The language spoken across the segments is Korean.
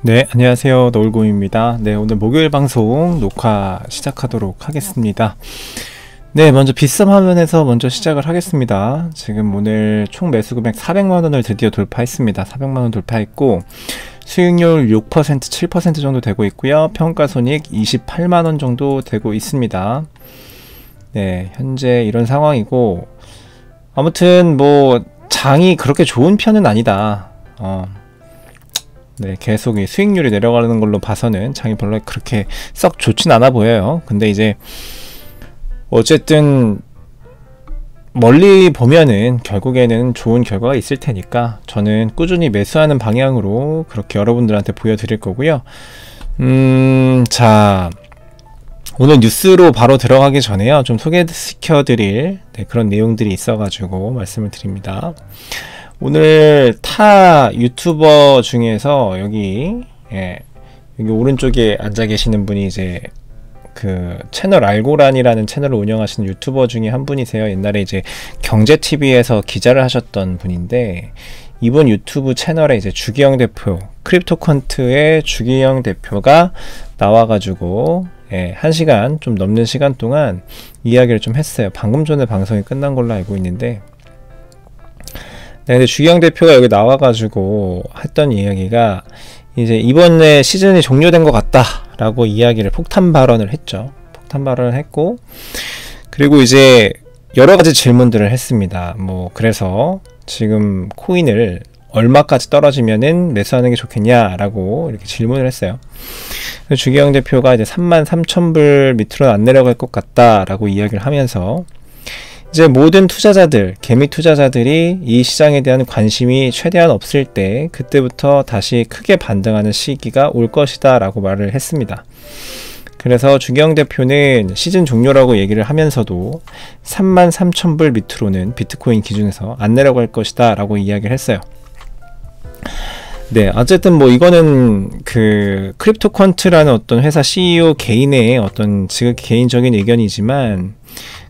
네, 안녕하세요. 노을곰입니다. 네, 오늘 목요일 방송 녹화 시작하도록 하겠습니다. 네, 먼저 비썸 화면에서 먼저 시작을 하겠습니다. 지금 오늘 총 매수 금액 400만원을 드디어 돌파했습니다. 400만원 돌파했고 수익률 6%, 7% 정도 되고 있고요. 평가손익 28만원 정도 되고 있습니다. 네, 현재 이런 상황이고 아무튼 뭐 장이 그렇게 좋은 편은 아니다. 네, 계속 이 수익률이 내려가는 걸로 봐서는 장이 별로 그렇게 썩 좋진 않아 보여요. 근데 이제 어쨌든 멀리 보면은 결국에는 좋은 결과가 있을 테니까 저는 꾸준히 매수하는 방향으로 그렇게 여러분들한테 보여드릴 거고요. 자, 오늘 뉴스로 바로 들어가기 전에요, 좀 소개시켜드릴 그런 내용들이 있어가지고 말씀을 드립니다. 오늘 타 유튜버 중에서 여기 오른쪽에 앉아 계시는 분이 이제 그 채널 알고란이라는 채널을 운영하시는 유튜버 중에 한 분이세요. 옛날에 이제 경제TV에서 기자를 하셨던 분인데 이번 유튜브 채널에 이제 주기영 대표, 크립토컨트의 주기영 대표가 나와가지고 1시간 좀 넘는 시간 동안 이야기를 좀 했어요. 방금 전에 방송이 끝난 걸로 알고 있는데, 네, 근데 주기영 대표가 여기 나와가지고 했던 이야기가 이제 이번에 시즌이 종료된 것 같다 라고 이야기를 폭탄 발언을 했죠. 폭탄 발언을 했고, 그리고 이제 여러가지 질문들을 했습니다. 뭐 그래서 지금 코인을 얼마까지 떨어지면은 매수하는 게 좋겠냐 라고 이렇게 질문을 했어요. 주기영 대표가 이제 33,000불 밑으로는 안 내려갈 것 같다 라고 이야기를 하면서 이제 모든 투자자들, 개미 투자자들이 이 시장에 대한 관심이 최대한 없을 때 그때부터 다시 크게 반등하는 시기가 올 것이다 라고 말을 했습니다. 그래서 주기영 대표는 시즌 종료라고 얘기를 하면서도 33,000불 밑으로는 비트코인 기준에서 안 내려갈 것이다 라고 이야기를 했어요. 네, 어쨌든 뭐 이거는 그 크립토컨트라는 어떤 회사 CEO 개인의 어떤 지극히 개인적인 의견이지만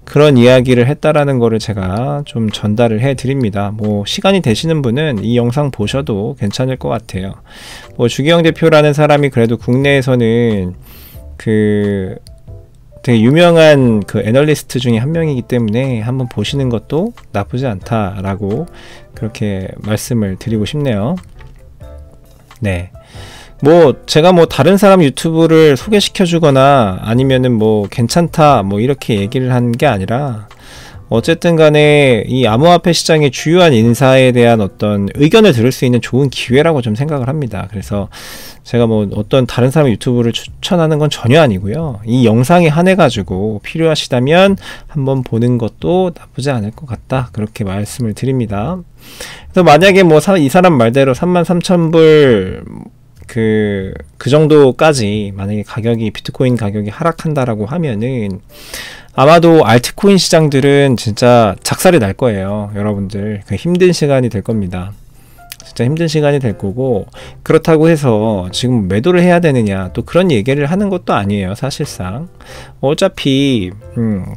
그런 이야기를 했다라는 거를 제가 좀 전달을 해 드립니다. 뭐 시간이 되시는 분은 이 영상 보셔도 괜찮을 것 같아요. 뭐 주기영 대표라는 사람이 그래도 국내에서는 그 되게 유명한 그 애널리스트 중에 한 명이기 때문에 한번 보시는 것도 나쁘지 않다라고 그렇게 말씀을 드리고 싶네요. 네. 뭐 제가 뭐 다른 사람 유튜브를 소개시켜 주거나 아니면은 뭐 괜찮다 뭐 이렇게 얘기를 한 게 아니라 어쨌든 간에 이 암호화폐 시장의 주요한 인사에 대한 어떤 의견을 들을 수 있는 좋은 기회라고 좀 생각을 합니다. 그래서 제가 뭐 어떤 다른 사람 유튜브를 추천하는 건 전혀 아니고요. 이 영상에 한해 가지고 필요하시다면 한번 보는 것도 나쁘지 않을 것 같다, 그렇게 말씀을 드립니다. 그래서 만약에 뭐 이 사람 말대로 33,000불 그 정도까지 만약에 가격이 비트코인 가격이 하락한다라고 하면은 아마도 알트코인 시장들은 진짜 작살이 날 거예요. 여러분들 그 힘든 시간이 될 겁니다. 진짜 힘든 시간이 될 거고, 그렇다고 해서 지금 매도를 해야 되느냐 또 그런 얘기를 하는 것도 아니에요. 사실상 어차피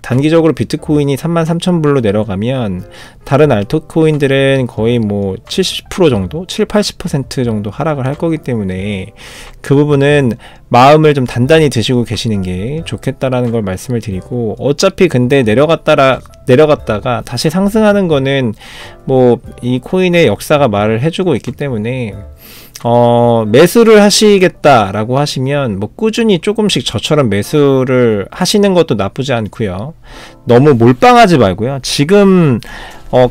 단기적으로 비트코인이 33,000불로 내려가면 다른 알트코인들은 거의 뭐 70% 정도, 7-80% 정도 하락을 할 거기 때문에 그 부분은 마음을 좀 단단히 드시고 계시는 게 좋겠다라는 걸 말씀을 드리고, 어차피 근데 내려갔다가 다시 상승하는 거는 뭐 이 코인의 역사가 말을 해주고 있기 때문에 매수를 하시겠다라고 하시면 뭐 꾸준히 조금씩 저처럼 매수를 하시는 것도 나쁘지 않고요. 너무 몰빵하지 말고요. 지금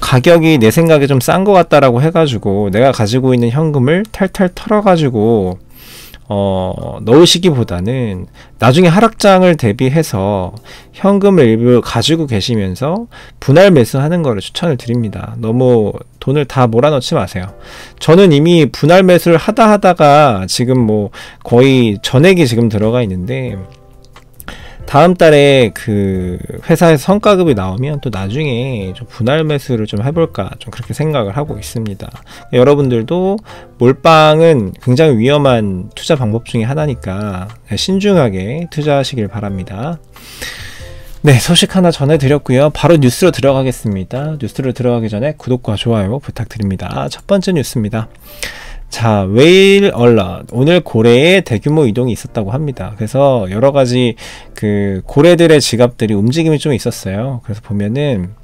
가격이 내 생각에 좀 싼 것 같다라고 해가지고 내가 가지고 있는 현금을 탈탈 털어가지고 넣으시기보다는 나중에 하락장을 대비해서 현금을 일부 가지고 계시면서 분할 매수하는 거를 추천을 드립니다. 너무 돈을 다 몰아넣지 마세요. 저는 이미 분할 매수를 하다가 지금 뭐 거의 전액이 지금 들어가 있는데, 다음 달에 그 회사에서 성과급이 나오면 또 나중에 좀 분할 매수를 좀 해볼까 좀 그렇게 생각을 하고 있습니다. 여러분들도 몰빵은 굉장히 위험한 투자 방법 중에 하나니까 신중하게 투자하시길 바랍니다. 네, 소식 하나 전해드렸고요. 바로 뉴스로 들어가겠습니다. 뉴스로 들어가기 전에 구독과 좋아요 부탁드립니다. 첫 번째 뉴스입니다. 자, whale alert. 오늘 고래의 대규모 이동이 있었다고 합니다. 그래서 여러 가지 그 고래들의 지갑들이 움직임이 좀 있었어요. 그래서 보면은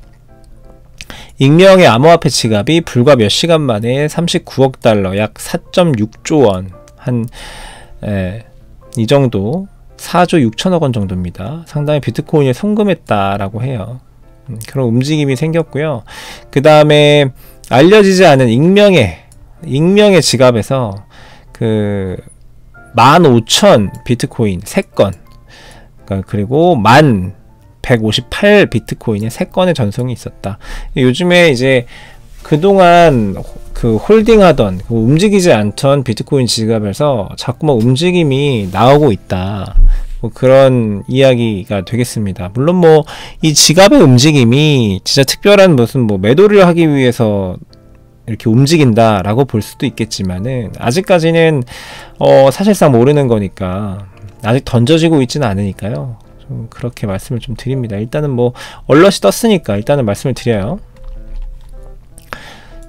익명의 암호화폐 지갑이 불과 몇 시간 만에 39억 달러, 약 4.6조 원, 이 정도, 4조 6천억 원 정도입니다. 상당히 비트코인을 송금했다라고 해요. 그런 움직임이 생겼고요. 그 다음에 알려지지 않은 익명의 지갑에서 그 15,000 비트코인 3건, 그리고 1,158 비트코인의 3건의 전송이 있었다. 요즘에 이제 그동안 그 홀딩하던, 움직이지 않던 비트코인 지갑에서 자꾸만 움직임이 나오고 있다. 뭐 그런 이야기가 되겠습니다. 물론 뭐 이 지갑의 움직임이 진짜 특별한 무슨 뭐 매도를 하기 위해서 이렇게 움직인다라고 볼 수도 있겠지만은 아직까지는 사실상 모르는 거니까, 아직 던져지고 있지는 않으니까요. 좀 그렇게 말씀을 좀 드립니다. 일단은 뭐 얼럿이 떴으니까 일단은 말씀을 드려요.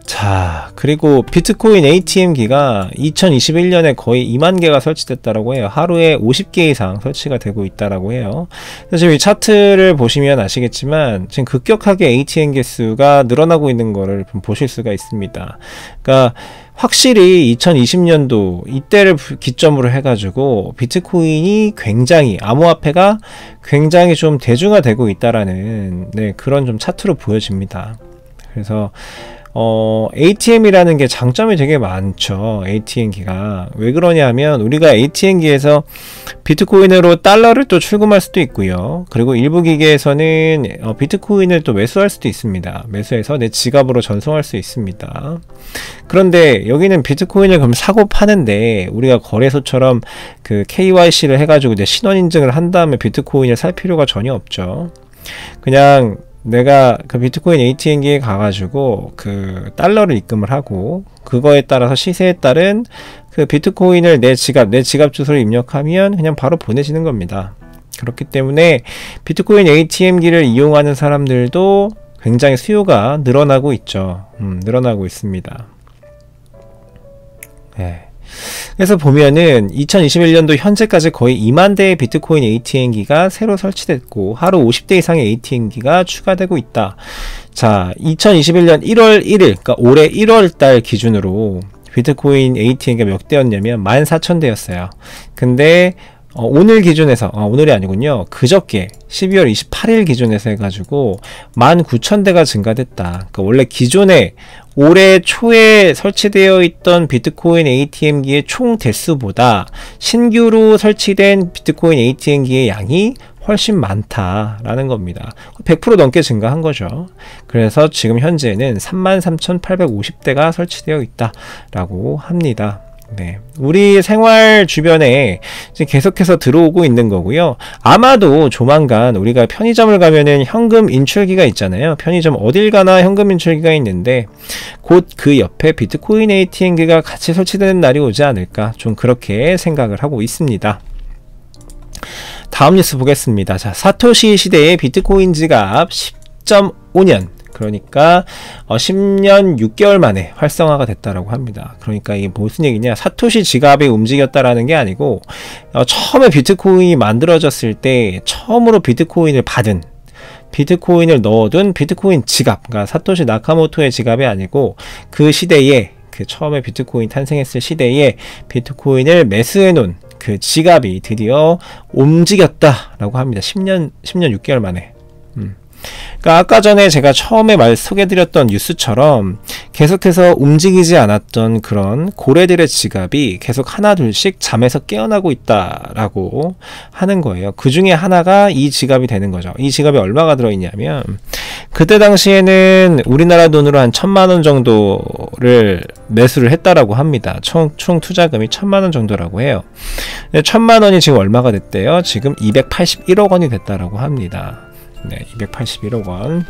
자, 그리고 비트코인 ATM기가 2021년에 거의 2만 개가 설치됐다라고 해요. 하루에 50개 이상 설치가 되고 있다라고 해요. 그래서 지금 이 차트를 보시면 아시겠지만 지금 급격하게 ATM기 수가 늘어나고 있는 거를 좀 보실 수가 있습니다. 그러니까 확실히 2020년도 이때를 기점으로 해가지고 비트코인이 굉장히, 암호화폐가 굉장히 좀 대중화되고 있다라는 그런 좀 차트로 보여집니다. 그래서 ATM이라는 게 장점이 되게 많죠. ATM기가 왜 그러냐 하면, 우리가 ATM기에서 비트코인으로 달러를 또 출금할 수도 있고요. 그리고 일부 기계에서는 비트코인을 또 매수할 수도 있습니다. 매수해서 내 지갑으로 전송할 수 있습니다. 그런데 여기는 비트코인을 그럼 사고 파는데, 우리가 거래소처럼 그 KYC를 해가지고 내 신원 인증을 한 다음에 비트코인을 살 필요가 전혀 없죠. 그냥 내가 그 비트코인 ATM기에 가가지고 그 달러를 입금을 하고, 그거에 따라서 시세에 따른 그 비트코인을 내 지갑 주소를 입력하면 그냥 바로 보내지는 겁니다. 그렇기 때문에 비트코인 ATM기를 이용하는 사람들도 굉장히 수요가 늘어나고 있죠. 늘어나고 있습니다. 네. 그래서 보면은 2021년도 현재까지 거의 2만 대의 비트코인 ATM기가 새로 설치됐고, 하루 50대 이상의 ATM기가 추가되고 있다. 자, 2021년 1월 1일, 그러니까 올해 1월 달 기준으로 비트코인 ATM기가 몇 대였냐면 14,000대였어요. 근데 오늘 기준에서, 오늘이 아니군요. 그저께 12월 28일 기준에서 해가지고 19,000대가 증가됐다. 그러니까 원래 기존에 올해 초에 설치되어 있던 비트코인 ATM기의 총 대수보다 신규로 설치된 비트코인 ATM기의 양이 훨씬 많다라는 겁니다. 100% 넘게 증가한 거죠. 그래서 지금 현재는 33,850대가 설치되어 있다라고 합니다. 네, 우리 생활 주변에 이제 계속해서 들어오고 있는 거고요. 아마도 조만간 우리가 편의점을 가면은 현금 인출기가 있잖아요. 편의점 어딜 가나 현금 인출기가 있는데, 곧 그 옆에 비트코인 ATM기가 같이 설치되는 날이 오지 않을까, 좀 그렇게 생각을 하고 있습니다. 다음 뉴스 보겠습니다. 자, 사토시 시대의 비트코인 지갑 10.5년, 그러니까 10년 6개월 만에 활성화가 됐다라고 합니다. 그러니까 이게 무슨 얘기냐, 사토시 지갑이 움직였다라는 게 아니고, 처음에 비트코인이 만들어졌을 때 처음으로 비트코인을 받은, 비트코인을 넣어둔 비트코인 지갑, 그러니까 사토시 나카모토의 지갑이 아니고, 그 시대에, 그 처음에 비트코인 탄생했을 시대에 비트코인을 매수해 놓은 그 지갑이 드디어 움직였다라고 합니다. 10년 6개월 만에. 그러니까 아까 전에 제가 처음에 소개드렸던 뉴스처럼 계속해서 움직이지 않았던 그런 고래들의 지갑이 계속 하나 둘씩 잠에서 깨어나고 있다라고 하는 거예요. 그 중에 하나가 이 지갑이 되는 거죠. 이 지갑이 얼마가 들어있냐면, 그때 당시에는 우리나라 돈으로 한 1,000만원 정도를 매수를 했다라고 합니다. 총 투자금이 1,000만원 정도라고 해요. 1,000만원이 지금 얼마가 됐대요? 지금 281억 원이 됐다라고 합니다. 네, 281억 원.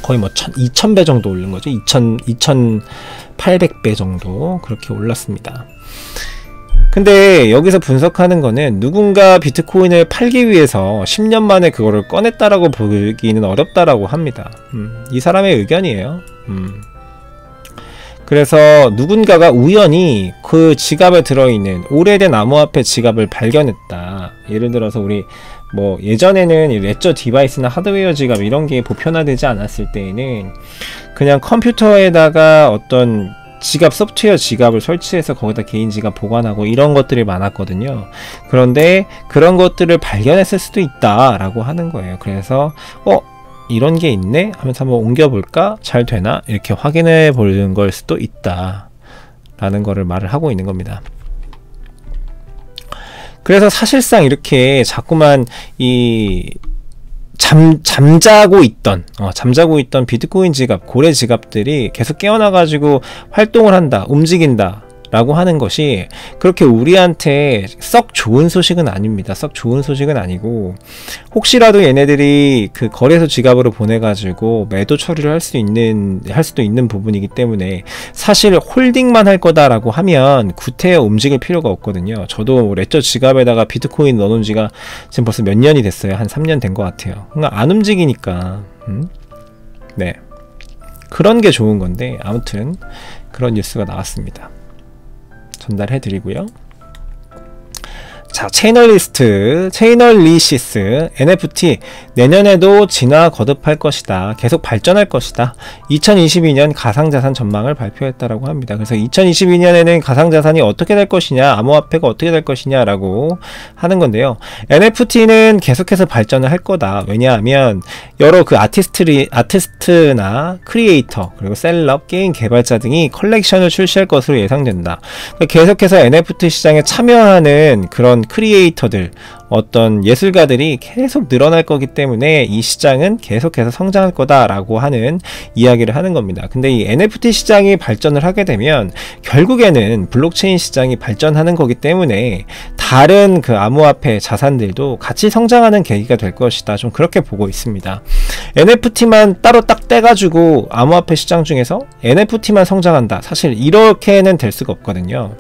거의 뭐 2,000배 정도 오른 거죠. 2,800배 정도 그렇게 올랐습니다. 근데 여기서 분석하는 거는, 누군가 비트코인을 팔기 위해서 10년 만에 그거를 꺼냈다라고 보기는 어렵다라고 합니다. 이 사람의 의견이에요. 그래서 누군가가 우연히 그 지갑에 들어있는 오래된 암호화폐 지갑을 발견했다. 예를 들어서 우리 뭐 예전에는 이 레저 디바이스나 하드웨어 지갑 이런 게 보편화되지 않았을 때에는 그냥 컴퓨터에다가 어떤 지갑 소프트웨어 지갑을 설치해서 거기다 개인 지갑 보관하고 이런 것들이 많았거든요. 그런데 그런 것들을 발견했을 수도 있다라고 하는 거예요. 그래서 이런 게 있네 하면서 한번 옮겨볼까? 잘 되나? 이렇게 확인해 보는 걸 수도 있다 라는 거를 말을 하고 있는 겁니다. 그래서 사실상 이렇게 자꾸만 이 잠자고 있던 비트코인 지갑, 고래 지갑들이 계속 깨어나가지고 활동을 한다, 움직인다 라고 하는 것이 그렇게 우리한테 썩 좋은 소식은 아닙니다. 썩 좋은 소식은 아니고, 혹시라도 얘네들이 그 거래소 지갑으로 보내가지고 매도 처리를 할 수도 있는 부분이기 때문에 사실 홀딩만 할 거다라고 하면 구태여 움직일 필요가 없거든요. 저도 레저 지갑에다가 비트코인 넣어놓은 지가 지금 벌써 몇 년이 됐어요. 한 3년 된 것 같아요. 그러니까 안 움직이니까. 네. 그런 게 좋은 건데, 아무튼 그런 뉴스가 나왔습니다. 전달해 드리고요. 자, 체이널리시스 NFT 내년에도 진화 거듭할 것이다. 계속 발전할 것이다. 2022년 가상자산 전망을 발표했다라고 합니다. 그래서 2022년에는 가상자산이 어떻게 될 것이냐, 암호화폐가 어떻게 될 것이냐라고 하는 건데요. NFT는 계속해서 발전을 할 거다. 왜냐하면 여러 그 아티스트나 크리에이터, 그리고 셀럽, 게임 개발자 등이 컬렉션을 출시할 것으로 예상된다. 그러니까 계속해서 NFT 시장에 참여하는 그런 크리에이터들, 어떤 예술가들이 계속 늘어날 거기 때문에 이 시장은 계속해서 성장할 거다라고 하는 이야기를 하는 겁니다. 근데 이 NFT 시장이 발전을 하게 되면 결국에는 블록체인 시장이 발전하는 거기 때문에 다른 그 암호화폐 자산들도 같이 성장하는 계기가 될 것이다. 좀 그렇게 보고 있습니다. NFT만 따로 딱 떼가지고 암호화폐 시장 중에서 NFT만 성장한다. 사실 이렇게는 될 수가 없거든요.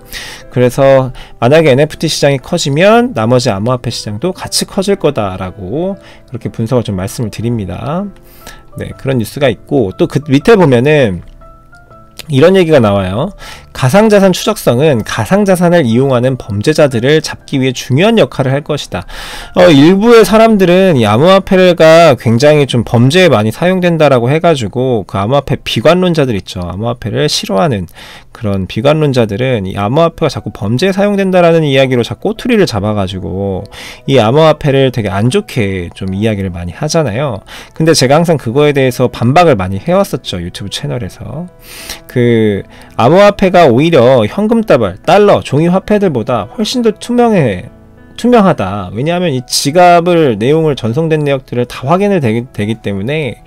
그래서 만약에 NFT 시장이 커지면 나머지 암호화폐 시장도 같이 커질 거다라고 그렇게 분석을 좀 말씀을 드립니다. 네, 그런 뉴스가 있고, 또 그 밑에 보면은 이런 얘기가 나와요. 가상자산 추적성은 가상자산을 이용하는 범죄자들을 잡기 위해 중요한 역할을 할 것이다. 일부의 사람들은 이 암호화폐가 굉장히 좀 범죄에 많이 사용된다라고 해가지고 그 암호화폐 비관론자들 있죠. 암호화폐를 싫어하는 그런 비관론자들은 이 암호화폐가 자꾸 범죄에 사용된다라는 이야기로 자꾸 꼬투리를 잡아가지고 이 암호화폐를 되게 안 좋게 좀 이야기를 많이 하잖아요. 근데 제가 항상 그거에 대해서 반박을 많이 해왔었죠. 유튜브 채널에서. 그 암호화폐가 오히려 현금 다발, 달러, 종이 화폐들보다 훨씬 더 투명하다. 왜냐하면 이 지갑을 내용을 전송된 내역들을 다 확인을 되기 때문에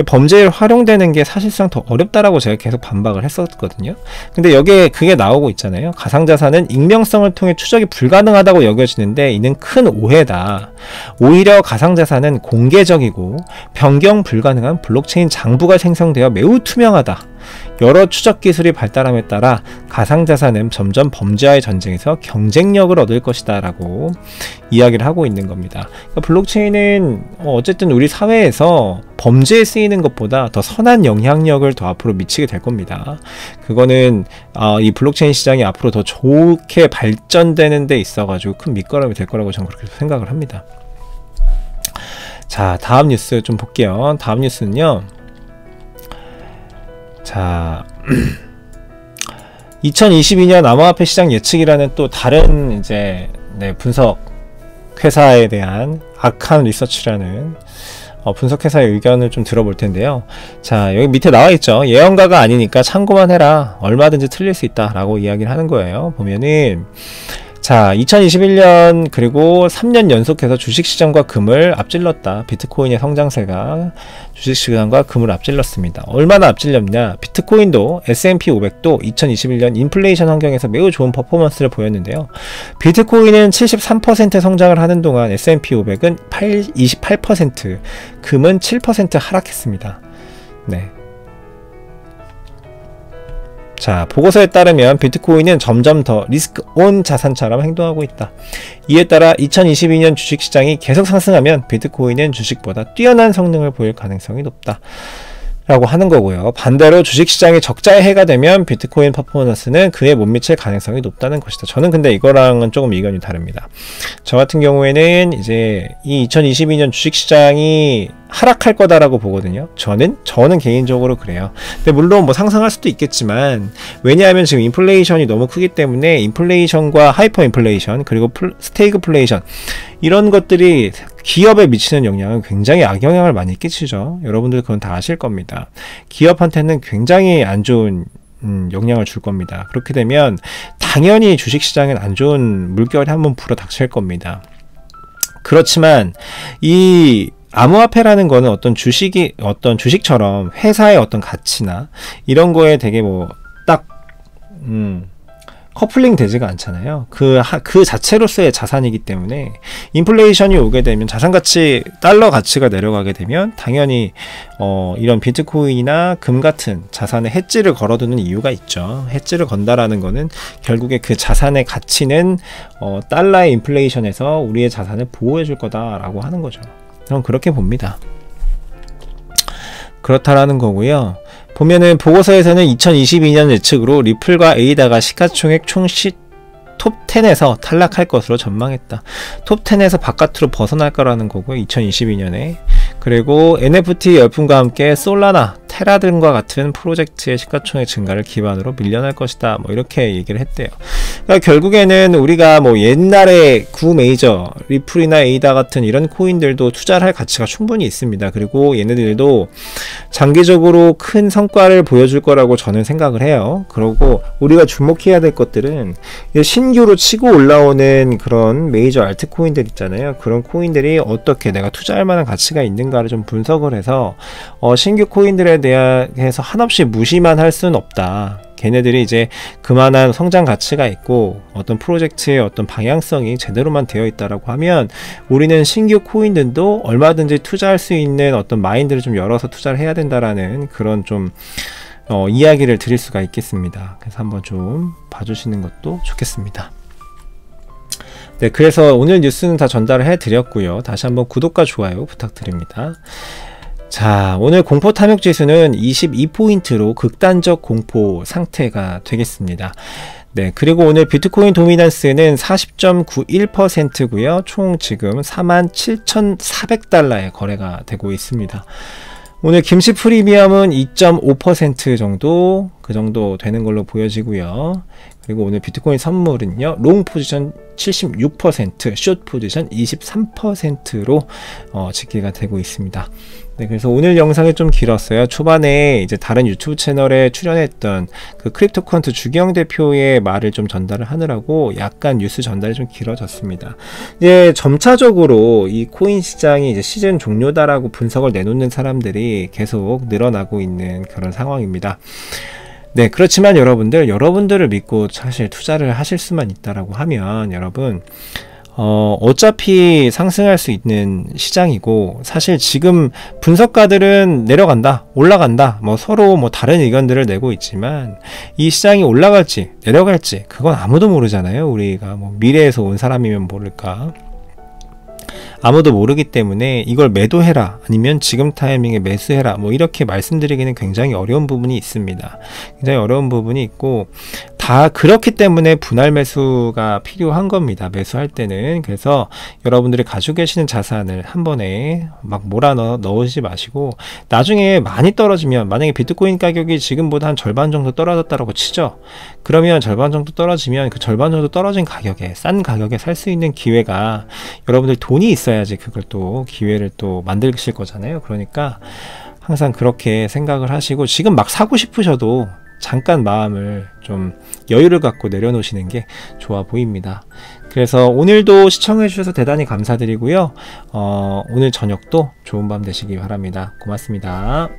범죄에 활용되는 게 사실상 더 어렵다라고 제가 계속 반박을 했었거든요. 근데 여기에 그게 나오고 있잖아요. 가상자산은 익명성을 통해 추적이 불가능하다고 여겨지는데 이는 큰 오해다. 오히려 가상자산은 공개적이고 변경 불가능한 블록체인 장부가 생성되어 매우 투명하다. 여러 추적 기술이 발달함에 따라 가상자산은 점점 범죄와의 전쟁에서 경쟁력을 얻을 것이다 라고 이야기를 하고 있는 겁니다. 그러니까 블록체인은 어쨌든 우리 사회에서 범죄에 쓰이는 것보다 더 선한 영향력을 더 앞으로 미치게 될 겁니다. 그거는 이 블록체인 시장이 앞으로 더 좋게 발전되는 데 있어가지고 큰 밑거름이 될 거라고 저는 그렇게 생각을 합니다. 자, 다음 뉴스 좀 볼게요. 다음 뉴스는요. 자, 2022년 암호화폐 시장 예측이라는 또 다른 이제 분석 회사에 대한 아칸 리서치라는 분석 회사의 의견을 좀 들어볼 텐데요. 자, 여기 밑에 나와 있죠. 예언가가 아니니까 참고만 해라. 얼마든지 틀릴 수 있다라고 이야기를 하는 거예요. 보면은 자, 2021년 그리고 3년 연속해서 주식시장과 금을 앞질렀다. 비트코인의 성장세가 주식시장과 금을 앞질렀습니다. 얼마나 앞질렸냐? 비트코인도 S&P 500도 2021년 인플레이션 환경에서 매우 좋은 퍼포먼스를 보였는데요. 비트코인은 73% 성장을 하는 동안 S&P 500은 28%, 금은 7% 하락했습니다. 네. 자, 보고서에 따르면 비트코인은 점점 더 리스크온 자산처럼 행동하고 있다. 이에 따라 2022년 주식시장이 계속 상승하면 비트코인은 주식보다 뛰어난 성능을 보일 가능성이 높다. 라고 하는 거고요. 반대로 주식시장이 적자의 해가 되면 비트코인 퍼포먼스는 그에 못 미칠 가능성이 높다는 것이다. 저는 근데 이거랑은 조금 의견이 다릅니다. 저 같은 경우에는 이제 이 2022년 주식시장이 하락할 거다라고 보거든요. 저는 개인적으로 그래요. 근데 물론 뭐 상승할 수도 있겠지만, 왜냐하면 지금 인플레이션이 너무 크기 때문에 인플레이션과 하이퍼 인플레이션 그리고 스태그플레이션 이런 것들이 기업에 미치는 영향은 굉장히 악영향을 많이 끼치죠. 여러분들 그건 다 아실 겁니다. 기업한테는 굉장히 안 좋은 영향을 줄 겁니다. 그렇게 되면 당연히 주식시장엔 안 좋은 물결이 한번 불어닥칠 겁니다. 그렇지만 이 암호화폐라는 거는 어떤 주식처럼 회사의 어떤 가치나 이런 거에 되게 커플링 되지가 않잖아요. 그 자체로서의 자산이기 때문에 인플레이션이 오게 되면 자산가치, 달러 가치가 내려가게 되면 당연히 이런 비트코인이나 금 같은 자산에 해지를 걸어두는 이유가 있죠. 해지를 건다라는 거는 결국에 그 자산의 가치는 달러의 인플레이션에서 우리의 자산을 보호해 줄 거다라고 하는 거죠. 저는 그렇게 봅니다. 그렇다라는 거고요. 보면은 보고서에서는 2022년 예측으로 리플과 에이다가 시가총액 톱 10에서 탈락할 것으로 전망했다. 톱 10에서 바깥으로 벗어날 거라는 거고요. 2022년에. 그리고 NFT 열풍과 함께 솔라나, 테라 등과 같은 프로젝트의 시가총액 증가를 기반으로 밀려날 것이다. 뭐 이렇게 얘기를 했대요. 그러니까 결국에는 우리가 뭐 옛날에 구메이저, 리플이나 에이다 같은 이런 코인들도 투자를 할 가치가 충분히 있습니다. 그리고 얘네들도 장기적으로 큰 성과를 보여줄 거라고 저는 생각을 해요. 그리고 우리가 주목해야 될 것들은 신규로 치고 올라오는 그런 메이저 알트코인들 있잖아요. 그런 코인들이 어떻게 내가 투자할 만한 가치가 있는가를 좀 분석을 해서 신규 코인들에 대해서 한없이 무시만 할 수는 없다. 걔네들이 이제 그만한 성장 가치가 있고 어떤 프로젝트의 어떤 방향성이 제대로만 되어 있다라고 하면 우리는 신규 코인들도 얼마든지 투자할 수 있는 어떤 마인드를 좀 열어서 투자를 해야 된다라는 그런 좀 이야기를 드릴 수가 있겠습니다. 그래서 한번 좀 봐주시는 것도 좋겠습니다. 네, 그래서 오늘 뉴스는 다 전달을 해드렸고요. 다시 한번 구독과 좋아요 부탁드립니다. 자, 오늘 공포 탐욕 지수는 22포인트로 극단적 공포 상태가 되겠습니다. 네, 그리고 오늘 비트코인 도미넌스는 40.91%고요. 총 지금 47,400달러의 거래가 되고 있습니다. 오늘 김치 프리미엄은 2.5% 정도, 그 정도 되는 걸로 보여지고요. 그리고 오늘 비트코인 선물은요, 롱 포지션 76%, 숏 포지션 23%로 집계가 되고 있습니다. 네, 그래서 오늘 영상이 좀 길었어요. 초반에 이제 다른 유튜브 채널에 출연했던 그 크립토컨트 주경 대표의 말을 좀 전달을 하느라고 약간 뉴스 전달이 좀 길어졌습니다. 이제 점차적으로 이 코인 시장이 이제 시즌 종료다라고 분석을 내놓는 사람들이 계속 늘어나고 있는 그런 상황입니다. 네, 그렇지만 여러분들을 믿고 사실 투자를 하실 수만 있다라고 하면 여러분, 어차피 상승할 수 있는 시장이고, 사실 지금 분석가들은 내려간다, 올라간다, 뭐 서로 뭐 다른 의견들을 내고 있지만, 이 시장이 올라갈지, 내려갈지, 그건 아무도 모르잖아요. 우리가 뭐 미래에서 온 사람이면 모를까. 아무도 모르기 때문에 이걸 매도해라, 아니면 지금 타이밍에 매수해라, 뭐 이렇게 말씀드리기는 굉장히 어려운 부분이 있습니다. 굉장히 어려운 부분이 있고, 다 그렇기 때문에 분할 매수가 필요한 겁니다. 매수할 때는. 그래서 여러분들이 가지고 계시는 자산을 한 번에 막 넣으시지 마시고, 나중에 많이 떨어지면, 만약에 비트코인 가격이 지금보다 한 절반 정도 떨어졌다고 치죠. 그러면 절반 정도 떨어지면 그 절반 정도 떨어진 가격에, 싼 가격에 살 수 있는 기회가, 여러분들 돈이 있어야지 그걸 또 기회를 또 만드실 거잖아요. 그러니까 항상 그렇게 생각을 하시고, 지금 막 사고 싶으셔도 잠깐 마음을 좀 여유를 갖고 내려놓으시는 게 좋아 보입니다. 그래서 오늘도 시청해 주셔서 대단히 감사드리고요. 오늘 저녁도 좋은 밤 되시기 바랍니다. 고맙습니다.